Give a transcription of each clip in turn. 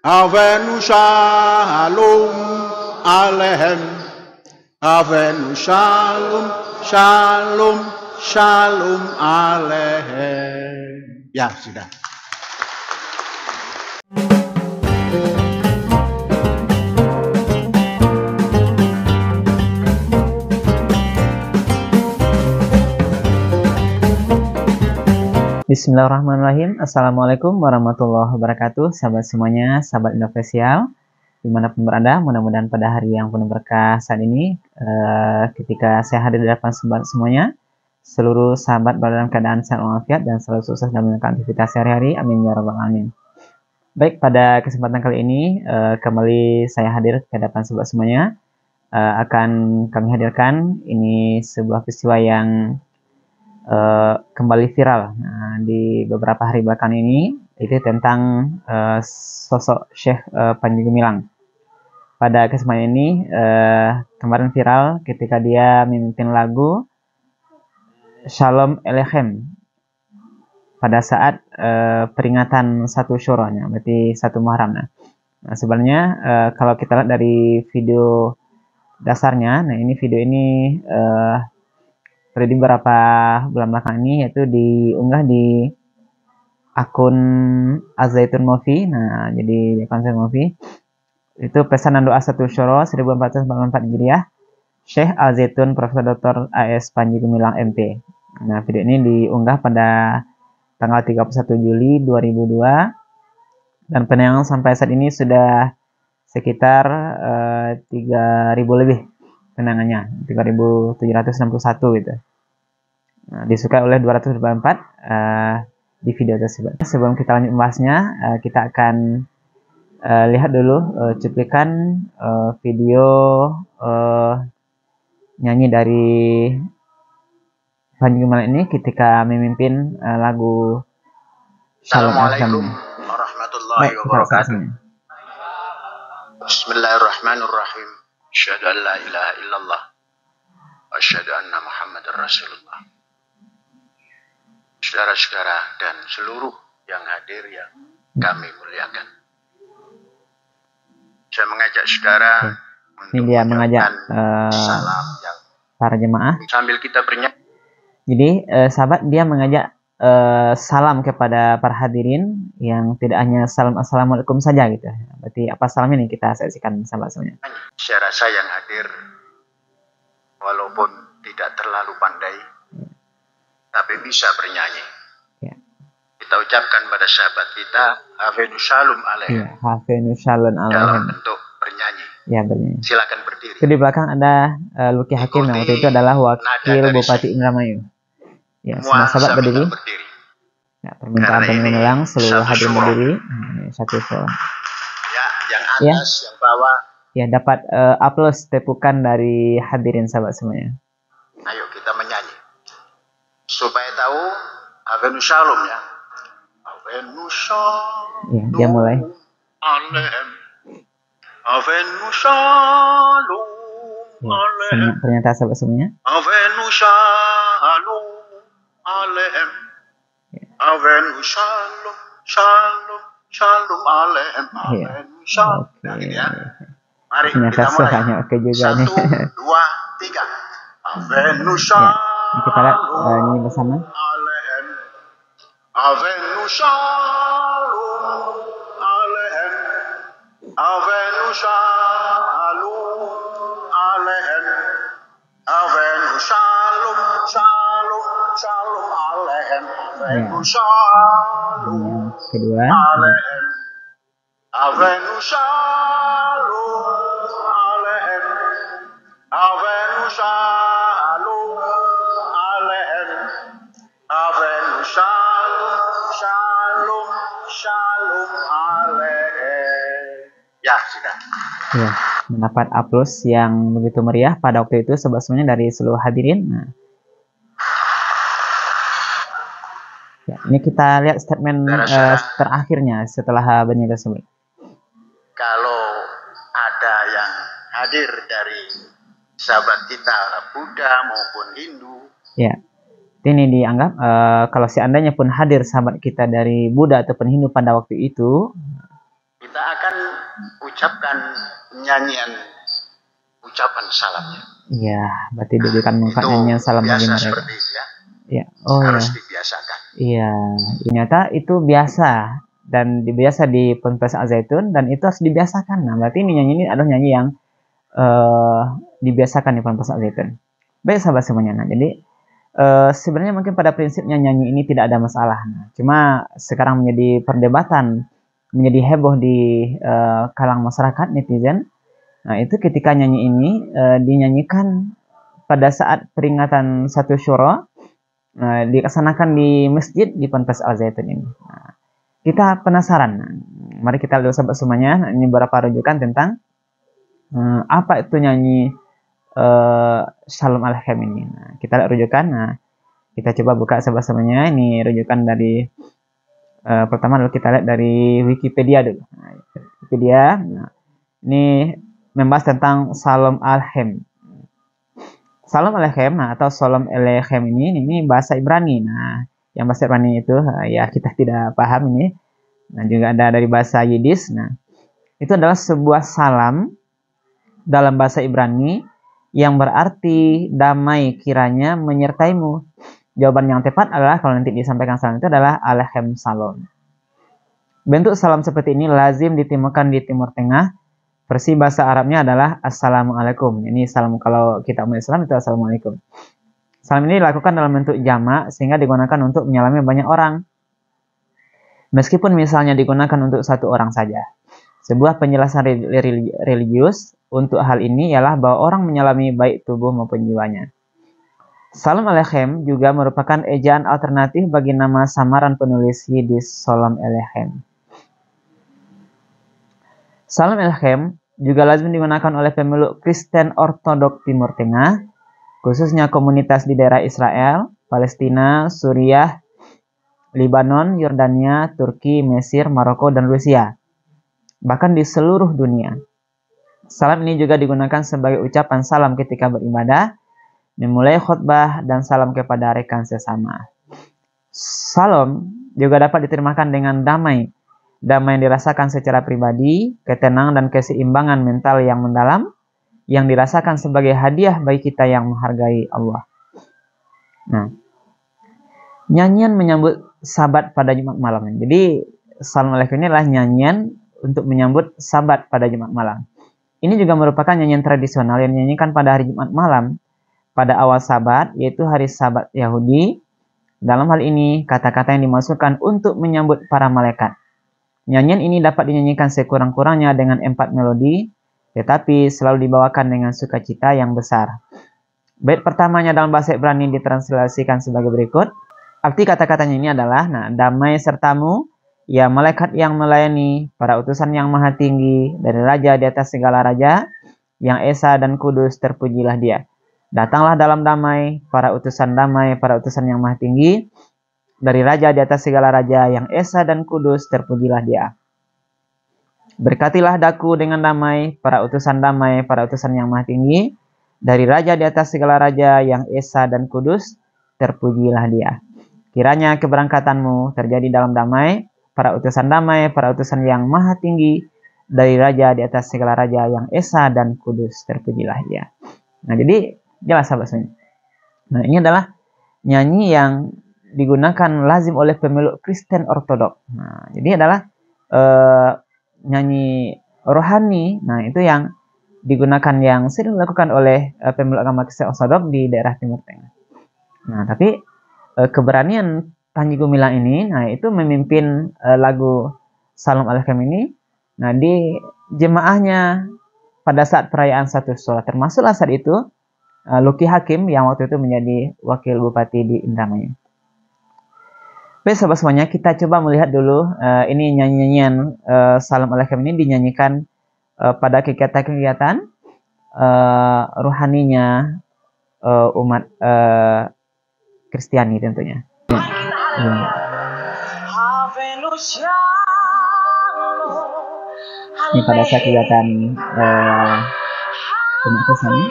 Avenu shalom aleichem. Avenu shalom, shalom, shalom aleichem. Ya, sudah. Bismillahirrahmanirrahim. Assalamualaikum warahmatullahi wabarakatuh. Sahabat semuanya, sahabat Indofesial, dimanapun berada, mudah-mudahan pada hari yang penuh berkah saat ini, ketika saya hadir di depan sahabat semuanya, seluruh sahabat berada dalam keadaan sehat walafiat dan selalu sukses dalam menjalankan aktivitas sehari-hari. Amin ya rabbal alamin. Baik, pada kesempatan kali ini kembali saya hadir ke depan sahabat semuanya. Akan kami hadirkan ini sebuah peristiwa yang kembali viral di beberapa hari belakangan ini, itu tentang sosok Syekh Panji Gumilang. Pada kesempatan ini kemarin viral ketika dia memimpin lagu Shalom Aleichem pada saat peringatan 1 Syuronya, berarti 1 Muharram. Nah, sebenarnya kalau kita lihat dari video dasarnya, nah ini video ini terjadi beberapa bulan belakangan ini, yaitu diunggah di akun Al-Zaitun Movie. Nah, jadi di akun Al-Zaitun Movie itu pesanan doa 1 Syuro 1444 Hijriah Syekh Al-Zaitun Profesor Dr. A.S. Panji Gumilang MP. Nah, video ini diunggah pada tanggal 31 Juli 2002 dan penayangan sampai saat ini sudah sekitar 3.000 lebih penangannya, 3.761 gitu. Nah, disukai oleh 224 di video tersebut. Sebelum kita lanjut membahasnya, kita akan lihat dulu cuplikan video nyanyi dari Panji Gumilang ini ketika memimpin lagu Shalom Aleichem. Assalamualaikum warahmatullahi wabarakatuh. Bismillahirrahmanirrahim. Asyhadu an la ilaha illallah wa asyhadu anna Muhammadar Rasulullah. Saudara-saudara dan seluruh yang hadir yang kami muliakan, saya mengajak saudara Ini dia mengajak salam yang para jemaah. sambil kita bernyanyi. Jadi sahabat, dia mengajak salam kepada para hadirin yang tidak hanya salam assalamualaikum saja gitu. Berarti apa salam ini kita saksikan sahabat semuanya. Saya rasa yang hadir walaupun tidak terlalu pandai, tapi bisa bernyanyi. Ya. Kita ucapkan pada sahabat kita Avenu Shalom Aleichem. Ya, Avenu Shalom Dalam Aleichem. bentuk bernyanyi. Ya, bernyanyi. Silakan berdiri. Itu di belakang ada Luki Hakim, yang waktu itu adalah wakil Bupati Indramayu. Ya, semua sahabat berdiri. Ya, permintaan Panji Gumilang seluruh hadir berdiri. Ini 1 Syuro. Ya, yang atas, yang bawah. Ya, dapat aplaus tepukan dari hadirin sahabat semuanya. Ayo kita menyanyi. Supaya tahu Avenu Shalom ya. Avenu Shalom. Ya, dia mulai. Aleichem. Avenu Shalom. Ya, ternyata sahabat semuanya. Avenu Shalom Aleichem. Avenu Shalom, Shalom, Shalom Aleichem. Avenu Shalom. Nah, gini ya. Mari Ternyata kita mulai. suaranya oke juga nih. 1, 2, 3. Avenu Shalom. Ini kita lihat nyanyi bersama. Aleichem. Avenu Shalom Aleichem. Avenu Shalom Aleichem. Avenu Shalom, Shalom, Shalom Aleichem. Avenu Shalom Yang kedua. Aleichem. Avenu Shalom Aleichem. Avenu Shalom Aleichem. Avenu Shalom, Shalom, Shalom Aleichem. Ya, sudah. Ya, mendapat aplaus yang begitu meriah pada waktu itu sebetulnya dari seluruh hadirin. Nah. Ya, ini kita lihat statement terakhirnya setelah banyak tersebut. Kalau ada yang hadir dari sahabat kita Buddha maupun Hindu. Ya, ini dianggap kalau seandainya pun hadir sahabat kita dari Buddha ataupun Hindu pada waktu itu, kita akan ucapkan nyanyian ucapan salamnya. Iya, berarti diberikan Itu manfaatnya salam bagi biasa mereka. seperti itu ya. Iya. Oh ya. Harus dibiasakan. Iya, ternyata itu biasa dan biasa di Ponpes Al Zaitun dan itu harus dibiasakan. Nah, berarti ini nyanyi ini adalah nyanyi yang dibiasakan di Ponpes Al Zaitun. Baik sahabat semuanya. Nah, jadi sebenarnya mungkin pada prinsipnya nyanyi ini tidak ada masalah. Nah, cuma sekarang menjadi perdebatan, menjadi heboh di kalangan masyarakat netizen. Nah, itu ketika nyanyi ini dinyanyikan pada saat peringatan satu Syuro, dilaksanakan di masjid di Ponpes Al Zaitun ini. Nah, kita penasaran. Mari kita lihat sahabat semuanya. Nah, ini beberapa rujukan tentang apa itu nyanyi Shalom Aleichem ini. Nah, kita lihat rujukan. Nah, kita coba buka sahabat semuanya. Ini rujukan dari pertama dulu kita lihat dari Wikipedia dulu. Nah, Wikipedia. Nah, ini membahas tentang Shalom Aleichem. Shalom Aleichem, nah, atau Shalom Aleichem ini bahasa Ibrani. Nah, yang bahasa Ibrani itu ya kita tidak paham ini. Nah, juga ada dari bahasa Yiddish. Nah, itu adalah sebuah salam dalam bahasa Ibrani yang berarti damai kiranya menyertaimu. Jawaban yang tepat adalah kalau nanti disampaikan salam itu adalah Aleichem Shalom. Bentuk salam seperti ini lazim ditemukan di Timur Tengah. Versi bahasa Arabnya adalah Assalamualaikum. Ini salam kalau kita umat Islam itu Assalamualaikum. Salam ini dilakukan dalam bentuk jamak sehingga digunakan untuk menyalami banyak orang. Meskipun misalnya digunakan untuk satu orang saja. Sebuah penjelasan religius untuk hal ini ialah bahwa orang menyalami baik tubuh maupun jiwanya. Salam Aleichem juga merupakan ejaan alternatif bagi nama samaran penulis Yiddish Shalom Aleichem. Salam Aleichem juga lazim digunakan oleh pemeluk Kristen Ortodok Timur Tengah, khususnya komunitas di daerah Israel, Palestina, Suriah, Libanon, Yordania, Turki, Mesir, Maroko, dan Rusia. Bahkan di seluruh dunia. Salam ini juga digunakan sebagai ucapan salam ketika beribadah, memulai khutbah, dan salam kepada rekan sesama. Salam juga dapat diterjemahkan dengan damai. Damai yang dirasakan secara pribadi, ketenangan dan keseimbangan mental yang mendalam, yang dirasakan sebagai hadiah bagi kita yang menghargai Allah. Nah, nyanyian menyambut Sabat pada Jumat malam. Jadi, Salam Aleichem ini adalah nyanyian untuk menyambut Sabat pada Jumat malam. Ini juga merupakan nyanyian tradisional yang dinyanyikan pada hari Jumat malam, pada awal Sabat, yaitu hari Sabat Yahudi. Dalam hal ini, kata-kata yang dimasukkan untuk menyambut para malaikat. Nyanyian ini dapat dinyanyikan sekurang-kurangnya dengan 4 melodi, tetapi selalu dibawakan dengan sukacita yang besar. Bait pertamanya dalam bahasa Ibrani ditranslasikan sebagai berikut. Arti kata-katanya ini adalah, damai sertamu, ya malaikat yang melayani, para utusan yang maha tinggi, dari raja di atas segala raja, yang esa dan kudus, terpujilah dia. Datanglah dalam damai, para utusan yang maha tinggi, dari raja di atas segala raja, yang esa dan kudus, terpujilah dia. Berkatilah daku dengan damai, para utusan yang maha tinggi, dari raja di atas segala raja, yang esa dan kudus, terpujilah dia. Kiranya keberangkatanmu terjadi dalam damai, para utusan yang maha tinggi, dari raja di atas segala raja, yang esa dan kudus, terpujilah dia. Nah, jadi jelas sahabat semuanya. Nah, ini adalah nyanyi yang digunakan lazim oleh pemeluk Kristen Ortodok. Nah, jadi adalah nyanyi rohani. Nah, itu yang digunakan yang sering dilakukan oleh pemeluk agama Kristen Ortodok di daerah Timur Tengah. Nah, tapi keberanian Panji Gumilang ini, nah itu memimpin lagu Shalom Aleichem ini. Nah, di jemaahnya pada saat perayaan satu Syuro, termasuklah saat itu Luki Hakim yang waktu itu menjadi wakil bupati di Indramayu. Baik sahabat semuanya, kita coba melihat dulu ini nyanyian Shalom Aleichem ini dinyanyikan pada kegiatan-kegiatan rohaninya umat Kristiani tentunya. Ini pada saat kegiatan umat Kristiani.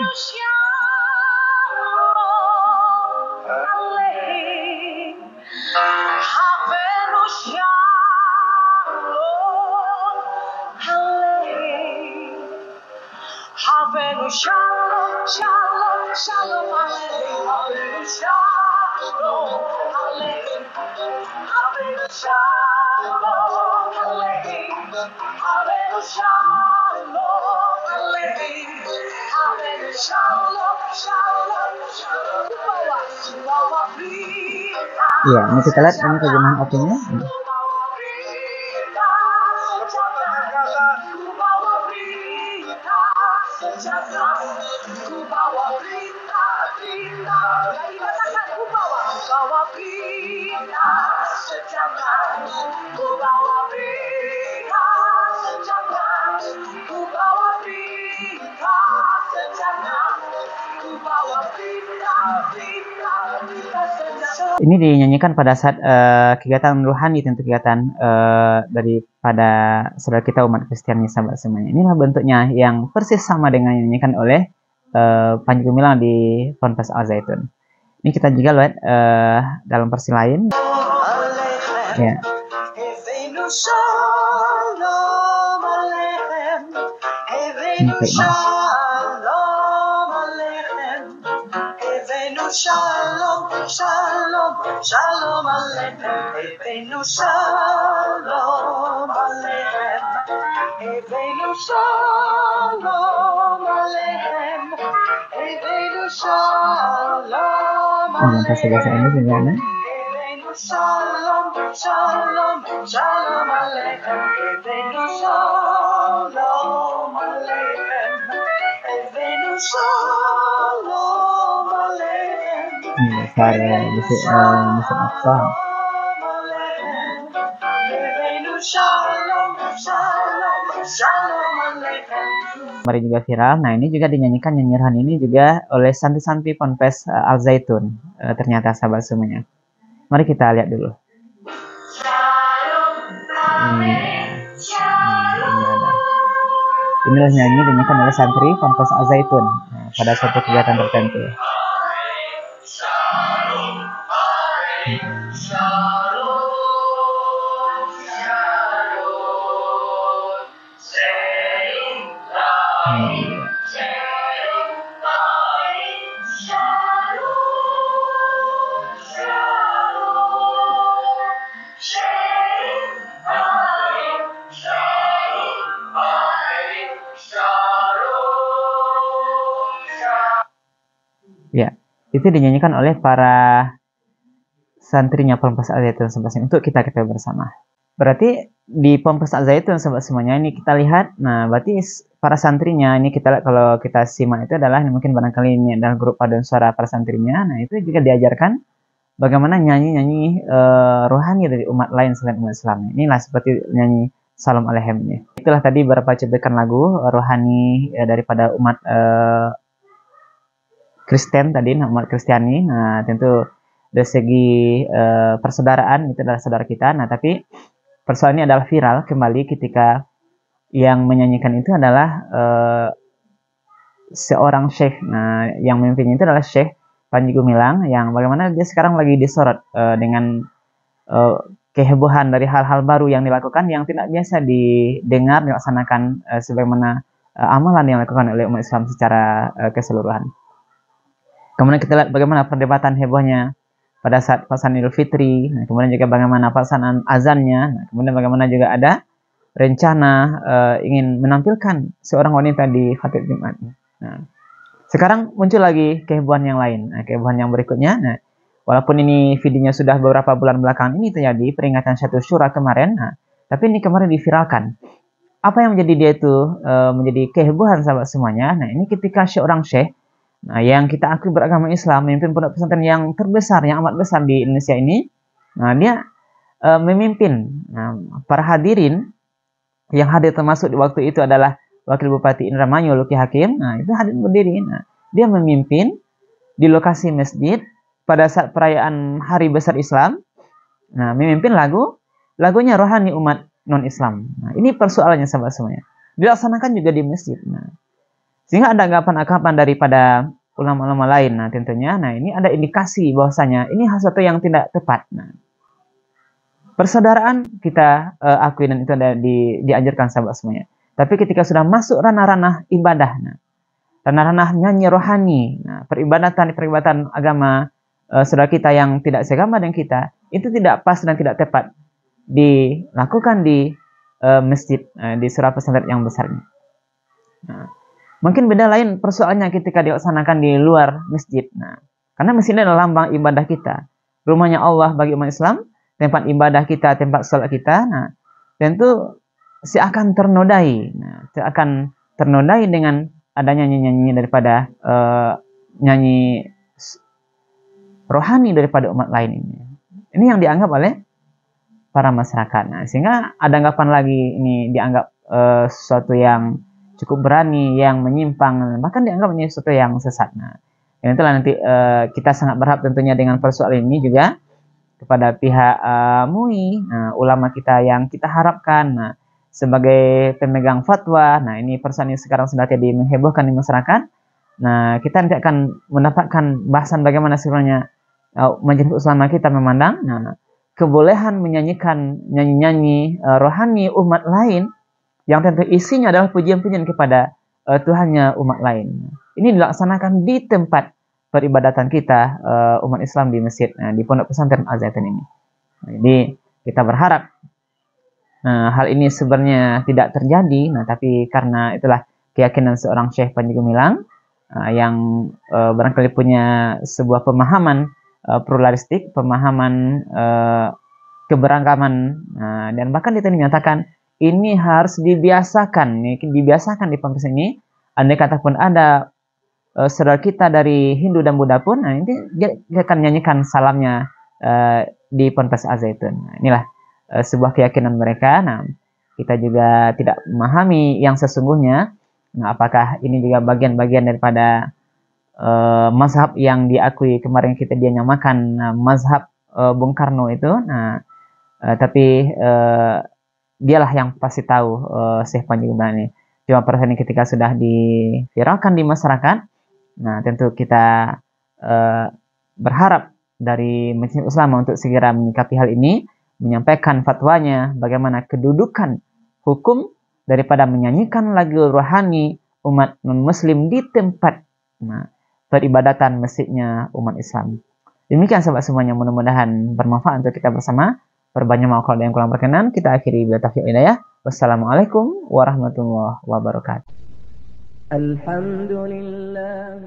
Avenu shalom, shalom, shalom aleichem. Avenu shalom aleichem. Avenu shalom aleichem. Avenu shalom aleichem. Avenu shalom, shalom, shalom. Kubawa berita. Iya, ini kita lihat ini terjemahan artinya. Ini dinyanyikan pada saat kegiatan rohani, tentu kegiatan daripada saudara kita umat Kristiani, sahabat semuanya. Inilah bentuknya yang persis sama dengan yang dinyanyikan oleh Panji Gumilang di Ponpes Al Zaitun. Ini kita juga lihat dalam versi lain. Ya. Shalom, shalom, shalom aleichem. Avenu shalom aleichem. Avenu shalom aleichem. Avenu shalom aleichem. Bahasa Inggris juga ada. Avenu shalom, shalom, shalom aleichem. Avenu shalom aleichem. Avenu shalom. Saya bisa apa? Mari juga viral. Nah, ini juga dinyanyikan nyanyian ini juga oleh santri-santri Ponpes Al Zaitun. Ternyata sahabat semuanya. Mari kita lihat dulu. Inilah nyanyi dinyanyikan oleh santri Ponpes Al Zaitun pada suatu kegiatan tertentu. Ya, itu dinyanyikan oleh para santrinya Ponpes Al Zaitun untuk kita bersama. Berarti di Ponpes Al Zaitun semuanya ini kita lihat, nah berarti para santrinya ini kita lihat, kalau kita simak itu adalah mungkin barangkali ini adalah grup paduan suara para santrinya. Nah itu juga diajarkan bagaimana nyanyi rohani dari umat lain selain umat Islam. Inilah seperti nyanyi Shalom Aleichem ini. Itulah tadi beberapa cuplikan lagu rohani daripada umat Kristen tadi, umat Kristiani. Nah tentu dari segi persaudaraan itu adalah saudara kita. Nah tapi persoalannya adalah viral kembali ketika yang menyanyikan itu adalah seorang syekh. Nah yang memimpinnya itu adalah Syekh Panji Gumilang, yang bagaimana dia sekarang lagi disorot dengan kehebohan dari hal-hal baru yang dilakukan yang tidak biasa didengar dilaksanakan sebagaimana amalan yang dilakukan oleh umat Islam secara keseluruhan. Kemudian kita lihat bagaimana perdebatan hebohnya pada saat pelaksanaan Idul Fitri. Nah, kemudian juga bagaimana pelaksanaan azannya. Nah, kemudian bagaimana juga ada rencana ingin menampilkan seorang wanita di khatib Jumat. Nah, sekarang muncul lagi kehebohan yang lain. Nah, kehebohan yang berikutnya. Nah, walaupun ini videonya sudah beberapa bulan belakangan ini terjadi peringatan Syatul Syura kemarin. Nah, tapi ini kemarin diviralkan. Apa yang menjadi dia itu menjadi kehebohan sahabat semuanya. Nah, ini ketika seorang syekh, nah, yang kita akui beragama Islam, memimpin pondok pesantren yang terbesar, yang amat besar di Indonesia ini. Nah, dia memimpin para hadirin yang hadir, termasuk di waktu itu adalah Wakil Bupati Indramayu Luki Hakim. Nah, itu hadir berdiri. Nah, dia memimpin di lokasi masjid pada saat perayaan Hari Besar Islam. Nah, memimpin lagunya rohani umat non-Islam. Nah, ini persoalannya sahabat semuanya. Dilaksanakan juga di masjid. Nah, sehingga ada anggapan-anggapan daripada ulama-ulama lain. Nah, tentunya, nah ini ada indikasi bahwasanya ini sesuatu yang tidak tepat. Nah, persaudaraan kita akui dan itu ada dianjurkan sahabat semuanya. Tapi ketika sudah masuk ranah-ranah ibadah, nah, ranah-ranah nyanyi rohani, nah, peribadatan agama saudara kita yang tidak seagama dengan kita, itu tidak pas dan tidak tepat dilakukan di masjid, di surah pesantren yang besar ini. Nah, mungkin beda lain persoalannya ketika dilaksanakan di luar masjid. Nah, karena masjid adalah lambang ibadah kita, rumahnya Allah bagi umat Islam, tempat ibadah kita, tempat sholat kita. Nah, tentu seakan ternodai, seakan ternodai dengan adanya nyanyi daripada nyanyi rohani daripada umat lain ini. Ini yang dianggap oleh para masyarakat. Nah, sehingga ada anggapan lagi ini dianggap sesuatu yang cukup berani, yang menyimpang, bahkan dianggap menjadi sesuatu yang sesat. Nah, yang itulah nanti kita sangat berharap tentunya dengan persoalan ini juga kepada pihak MUI, ulama kita yang kita harapkan, sebagai pemegang fatwa. Nah, ini persoalan yang sekarang sudah jadi menghebohkan di masyarakat. Nah, kita nanti akan mendapatkan bahasan bagaimana sebenarnya majelis ulama kita memandang kebolehan menyanyikan nyanyi-nyanyi rohani umat lain yang tentu isinya adalah pujian-pujian kepada Tuhannya umat lain. Ini dilaksanakan di tempat peribadatan kita umat Islam di masjid, di pondok pesantren Al-Zaitun ini. Jadi kita berharap hal ini sebenarnya tidak terjadi, tapi karena itulah keyakinan seorang Syekh Panji Gumilang yang barangkali punya sebuah pemahaman pluralistik, pemahaman keberagaman, dan bahkan itu dinyatakan ini harus dibiasakan di pondok ini. Andai kata pun ada saudara kita dari Hindu dan Buddha pun, ini dia akan nyanyikan salamnya di Ponpes Al-Zaitun. Inilah sebuah keyakinan mereka. Nah, kita juga tidak memahami yang sesungguhnya. Nah, apakah ini juga bagian-bagian daripada mazhab yang diakui kemarin kita dia nyamakan mazhab Bung Karno itu. Nah, tapi dialah yang pasti tahu Syekh Panji Gumilang ini. Cuma perasaan ketika sudah diviralkan di masyarakat, nah tentu kita berharap dari Majelis Ulama untuk segera menyikapi hal ini, menyampaikan fatwanya bagaimana kedudukan hukum daripada menyanyikan lagu rohani umat non-muslim di tempat peribadatan masjidnya umat Islam. Demikian sahabat semuanya, mudah-mudahan bermanfaat untuk kita bersama. Berbanyak makhluk yang kurang berkenan, kita akhiri bila taufiq hidayah. Wassalamualaikum warahmatullahi wabarakatuh. Alhamdulillah.